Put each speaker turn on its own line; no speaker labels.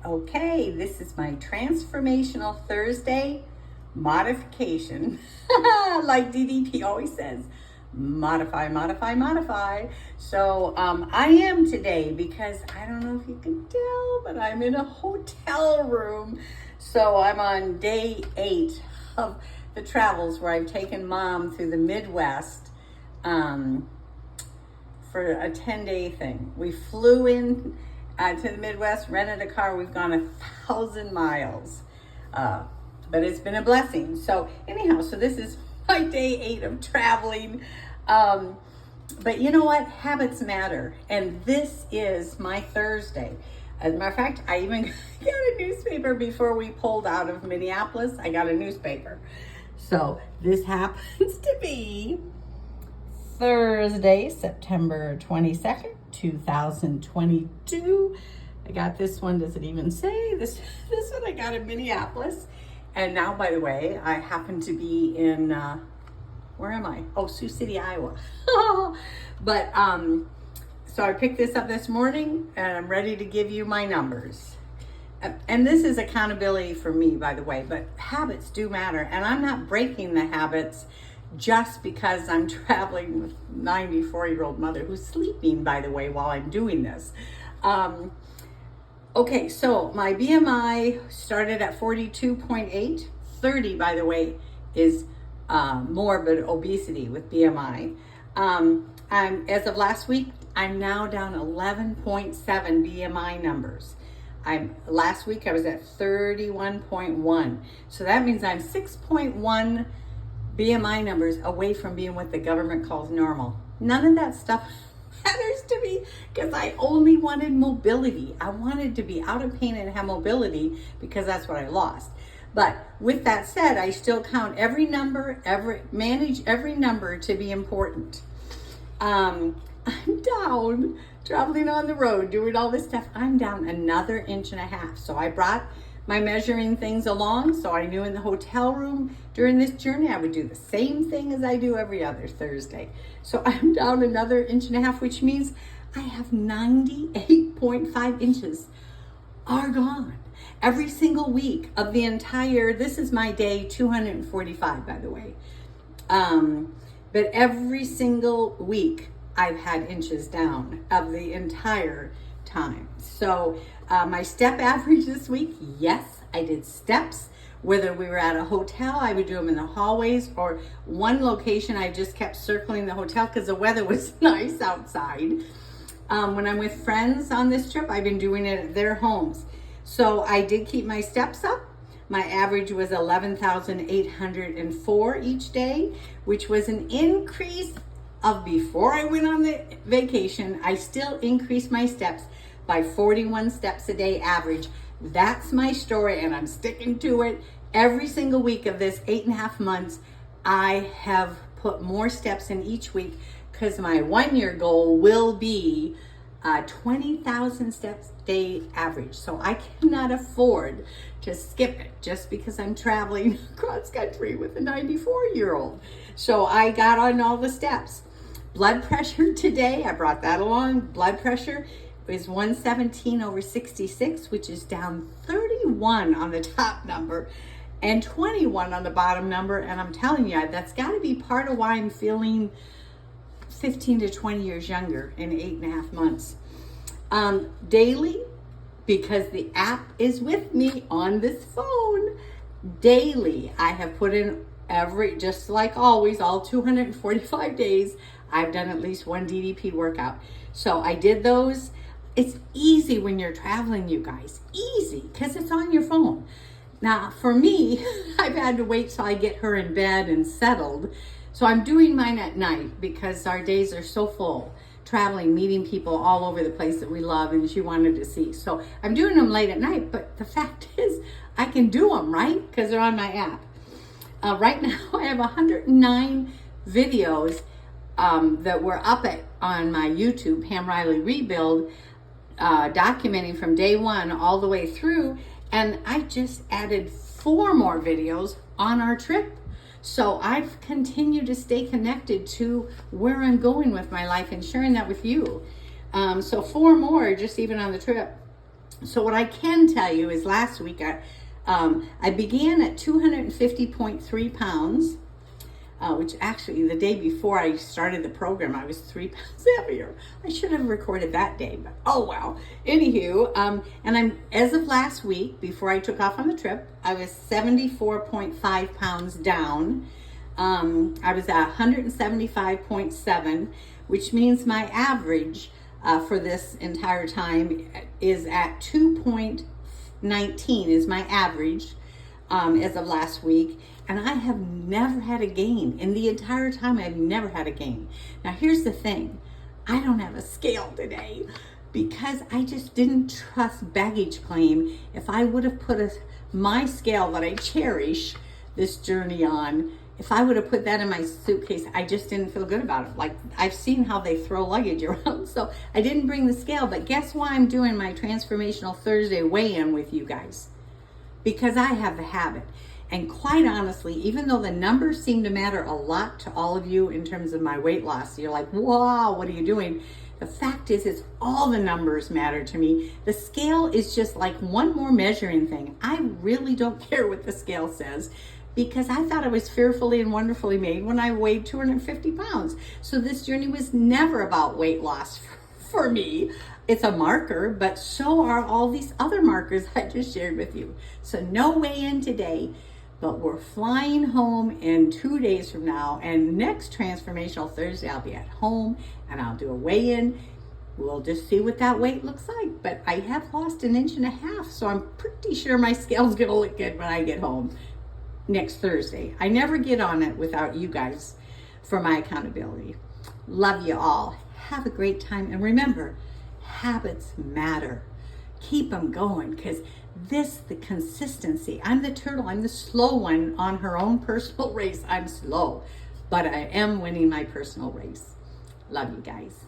Okay, this is my Transformational Thursday modification. Like DDP always says, modify, modify, modify. So I am today because I don't know if you can tell, but I'm in a hotel room. So I'm on day 8 of the travels where I've taken Mom through the Midwest for a 10-day thing. We flew in to the Midwest, rented a car. We've gone 1,000 miles, but it's been a blessing. So anyhow, so this is my day 8 of traveling. But you know what? Habits matter. And this is my Thursday. As a matter of fact, I even got a newspaper before we pulled out of Minneapolis. I got a newspaper. So this happens to be Thursday, September 22nd, 2022. I got this one. Does it even say this one I got in Minneapolis? And now, by the way, I happen to be in where am I? Oh, Sioux City, Iowa. But so I picked this up this morning and I'm ready to give you my numbers. And this is accountability for me, by the way, but habits do matter. And I'm not breaking the habits just because I'm traveling with 94-year-old mother who's sleeping, by the way, while I'm doing this. Okay, so my BMI started at 42.8. 30, by the way, is morbid obesity with BMI. As of last week, I'm now down 11.7 BMI numbers. Last week I was at 31.1. So that means I'm 6.1 BMI numbers away from being what the government calls normal. None of that stuff matters to me because I only wanted mobility. I wanted to be out of pain and have mobility because that's what I lost. But with that said, I still count every number, manage every number to be important. I'm down traveling on the road, doing all this stuff. I'm down another 1.5 inches. So I brought my measuring things along. So I knew in the hotel room during this journey, I would do the same thing as I do every other Thursday. So I'm down another 1.5 inches, which means I have 98.5 inches are gone. Every single week of the entire, this is my day 245, by the way. But every single week I've had inches down of the entire time. So my step average this week, yes, I did steps. Whether we were at a hotel, I would do them in the hallways, or one location I just kept circling the hotel because the weather was nice outside. When I'm with friends on this trip, I've been doing it at their homes. So I did keep my steps up. My average was 11,804 each day, which was an increase of before I went on the vacation. I still increased my steps by 41 steps a day average. That's my story and I'm sticking to it. Every single week of this 8.5 months, I have put more steps in each week because my 1-year goal will be 20,000 steps a day average. So I cannot afford to skip it just because I'm traveling cross country with a 94-year-old. So I got on all the steps. Blood pressure today, I brought that along. Blood pressure is 117/66, which is down 31 on the top number and 21 on the bottom number. And I'm telling you, that's got to be part of why I'm feeling 15 to 20 years younger in 8.5 months. Daily, because the app is with me on this phone, daily, I have put in just like always, all 245 days, I've done at least one DDP workout. So I did those. It's easy when you're traveling, you guys. Easy, because it's on your phone. Now, for me, I've had to wait till I get her in bed and settled. So I'm doing mine at night because our days are so full. Traveling, meeting people all over the place that we love and she wanted to see. So I'm doing them late at night, but the fact is I can do them, right? Because they're on my app. Right now I have 109 videos that were up on my YouTube, Pam Riley Rebuild, documenting from day 1 all the way through. And I just added 4 more videos on our trip. So I've continued to stay connected to where I'm going with my life and sharing that with you. So 4 more just even on the trip. So what I can tell you is last week I began at 250.3 pounds, which actually the day before I started the program, I was 3 pounds heavier. I should have recorded that day, but oh well. Anywho, and I'm, as of last week, before I took off on the trip, I was 74.5 pounds down. I was at 175.7, which means my average for this entire time is at 2.19 is my average as of last week. And I have never had a gain. In the entire time, I've never had a gain. Now, here's the thing. I don't have a scale today because I just didn't trust baggage claim. If I would have put my scale that I cherish this journey on, if I would have put that in my suitcase, I just didn't feel good about it. Like, I've seen how they throw luggage around, so I didn't bring the scale. But guess why I'm doing my Transformational Thursday weigh-in with you guys? Because I have the habit. And quite honestly, even though the numbers seem to matter a lot to all of you in terms of my weight loss, you're like, wow, what are you doing? The fact is all the numbers matter to me. The scale is just like one more measuring thing. I really don't care what the scale says, because I thought I was fearfully and wonderfully made when I weighed 250 pounds. So this journey was never about weight loss for me. It's a marker, but so are all these other markers I just shared with you. So no weigh-in today, but we're flying home in 2 days from now. And next Transformational Thursday, I'll be at home and I'll do a weigh-in. We'll just see what that weight looks like. But I have lost 1.5 inches, so I'm pretty sure my scale's gonna look good when I get home next Thursday. I never get on it without you guys for my accountability. Love you all. Have a great time. And remember, habits matter. Keep them going, because the consistency. I'm the turtle. I'm the slow one on her own personal race. I'm slow, but I am winning my personal race. Love you guys.